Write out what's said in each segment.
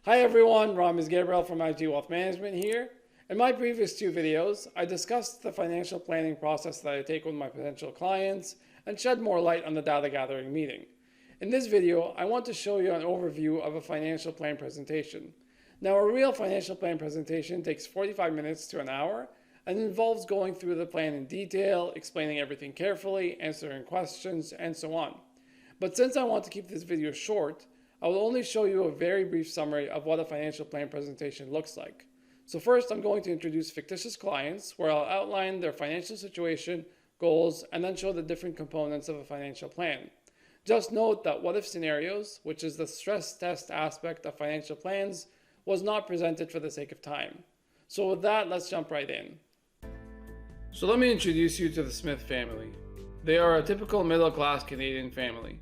Hi everyone, Ramiz Gabriel from IG Wealth Management here. In my previous two videos, I discussed the financial planning process that I take with my potential clients and shed more light on the data gathering meeting. In this video, I want to show you an overview of a financial plan presentation. Now, a real financial plan presentation takes 45 minutes to an hour and involves going through the plan in detail, explaining everything carefully, answering questions, and so on. But since I want to keep this video short, I will only show you a very brief summary of what a financial plan presentation looks like. So first, I'm going to introduce fictitious clients, where I'll outline their financial situation, goals, and then show the different components of a financial plan. Just note that what if scenarios, which is the stress test aspect of financial plans, was not presented for the sake of time. So with that, let's jump right in. So let me introduce you to the Smith family. They are a typical middle-class Canadian family.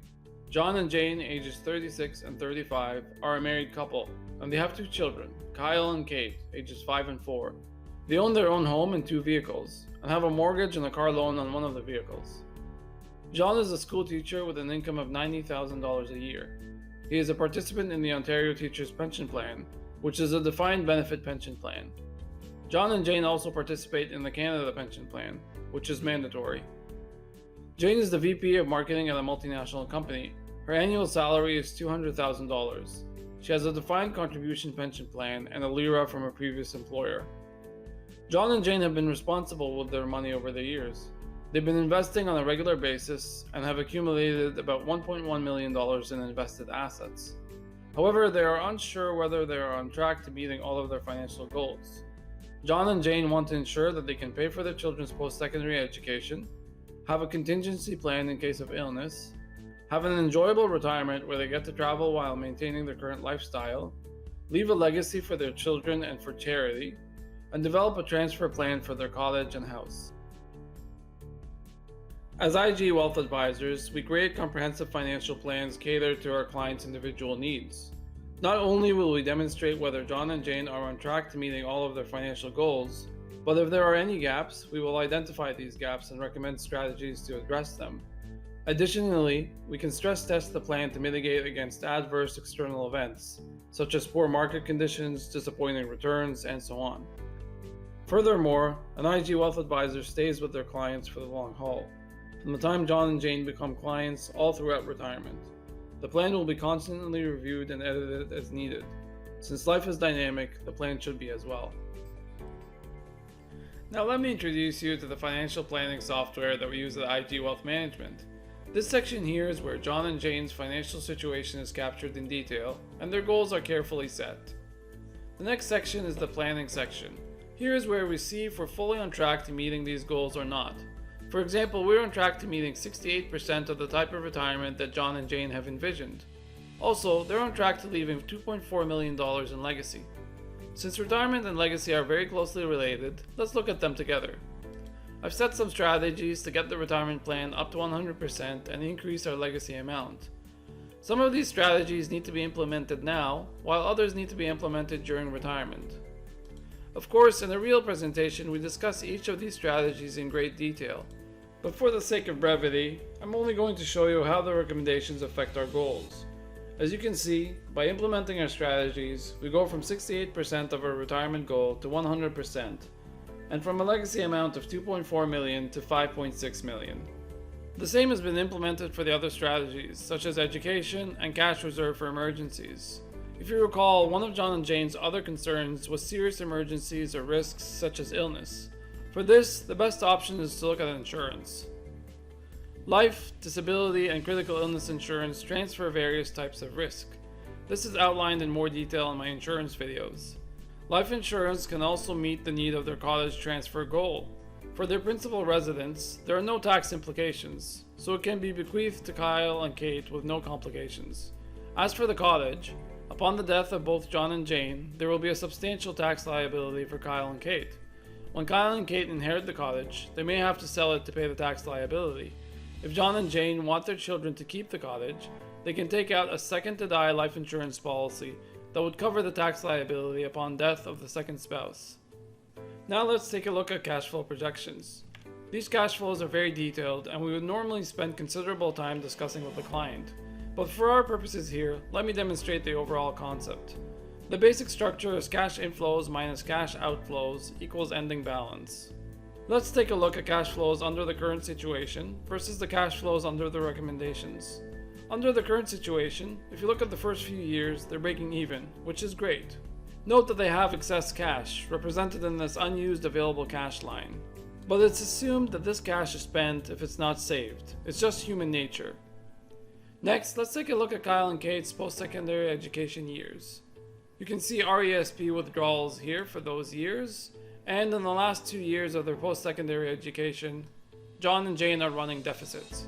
John and Jane, ages 36 and 35, are a married couple, and they have two children, Kyle and Kate, ages 5 and 4. They own their own home and two vehicles, and have a mortgage and a car loan on one of the vehicles. John is a school teacher with an income of $90,000 a year. He is a participant in the Ontario Teachers Pension Plan, which is a defined benefit pension plan. John and Jane also participate in the Canada Pension Plan, which is mandatory. Jane is the VP of Marketing at a multinational company. Her annual salary is $200,000. She has a defined contribution pension plan and a LIRA from a previous employer. John and Jane have been responsible with their money over the years. They've been investing on a regular basis and have accumulated about $1.1 million in invested assets. However, they are unsure whether they are on track to meeting all of their financial goals. John and Jane want to ensure that they can pay for their children's post-secondary education, have a contingency plan in case of illness, have an enjoyable retirement where they get to travel while maintaining their current lifestyle, leave a legacy for their children and for charity, and develop a transfer plan for their cottage and house. As IG Wealth Advisors, we create comprehensive financial plans catered to our clients' individual needs. Not only will we demonstrate whether John and Jane are on track to meeting all of their financial goals, but if there are any gaps, we will identify these gaps and recommend strategies to address them. Additionally, we can stress test the plan to mitigate against adverse external events, such as poor market conditions, disappointing returns, and so on. Furthermore, an IG Wealth Advisor stays with their clients for the long haul, from the time John and Jane become clients all throughout retirement. The plan will be constantly reviewed and edited as needed. Since life is dynamic, the plan should be as well. Now let me introduce you to the financial planning software that we use at IG Wealth Management. This section here is where John and Jane's financial situation is captured in detail, and their goals are carefully set. The next section is the planning section. Here is where we see if we're fully on track to meeting these goals or not. For example, we're on track to meeting 68% of the type of retirement that John and Jane have envisioned. Also, they're on track to leaving $2.4 million in legacy. Since retirement and legacy are very closely related, let's look at them together. I've set some strategies to get the retirement plan up to 100% and increase our legacy amount. Some of these strategies need to be implemented now, while others need to be implemented during retirement. Of course, in a real presentation, we discuss each of these strategies in great detail. But for the sake of brevity, I'm only going to show you how the recommendations affect our goals. As you can see, by implementing our strategies, we go from 68% of our retirement goal to 100%, and from a legacy amount of $2.4 million to $5.6 million. The same has been implemented for the other strategies, such as education and cash reserve for emergencies. If you recall, one of John and Jane's other concerns was serious emergencies or risks such as illness. For this, the best option is to look at insurance. Life, disability, and critical illness insurance transfer various types of risk. This is outlined in more detail in my insurance videos. Life insurance can also meet the need of their cottage transfer goal. For their principal residents, there are no tax implications, so it can be bequeathed to Kyle and Kate with no complications. As for the cottage, upon the death of both John and Jane, there will be a substantial tax liability for Kyle and Kate. When Kyle and Kate inherit the cottage, they may have to sell it to pay the tax liability. If John and Jane want their children to keep the cottage, they can take out a second-to-die life insurance policy that would cover the tax liability upon death of the second spouse. Now let's take a look at cash flow projections. These cash flows are very detailed, and we would normally spend considerable time discussing with the client. But for our purposes here, let me demonstrate the overall concept. The basic structure is cash inflows minus cash outflows equals ending balance. Let's take a look at cash flows under the current situation versus the cash flows under the recommendations. Under the current situation, if you look at the first few years, they're breaking even, which is great. Note that they have excess cash, represented in this unused available cash line. But it's assumed that this cash is spent if it's not saved. It's just human nature. Next, let's take a look at Kyle and Kate's post-secondary education years. You can see RESP withdrawals here for those years, and in the last 2 years of their post-secondary education, John and Jane are running deficits.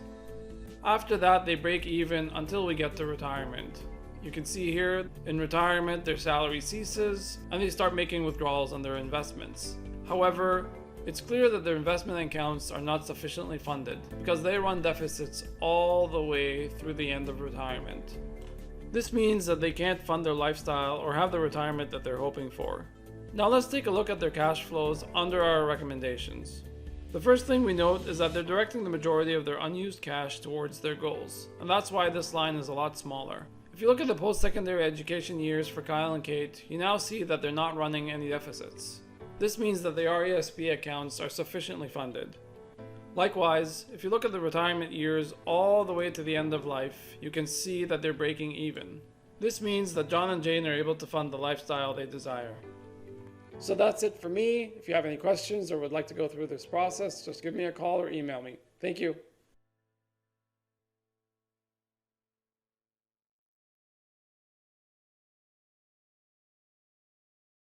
After that, they break even until we get to retirement. You can see here, in retirement, their salary ceases, and they start making withdrawals on their investments. However, it's clear that their investment accounts are not sufficiently funded because they run deficits all the way through the end of retirement. This means that they can't fund their lifestyle or have the retirement that they're hoping for. Now let's take a look at their cash flows under our recommendations. The first thing we note is that they're directing the majority of their unused cash towards their goals, and that's why this line is a lot smaller. If you look at the post-secondary education years for Kyle and Kate, you now see that they're not running any deficits. This means that the RESP accounts are sufficiently funded. Likewise, if you look at the retirement years all the way to the end of life, you can see that they're breaking even. This means that John and Jane are able to fund the lifestyle they desire. So that's it for me. If you have any questions or would like to go through this process, just give me a call or email me. Thank you.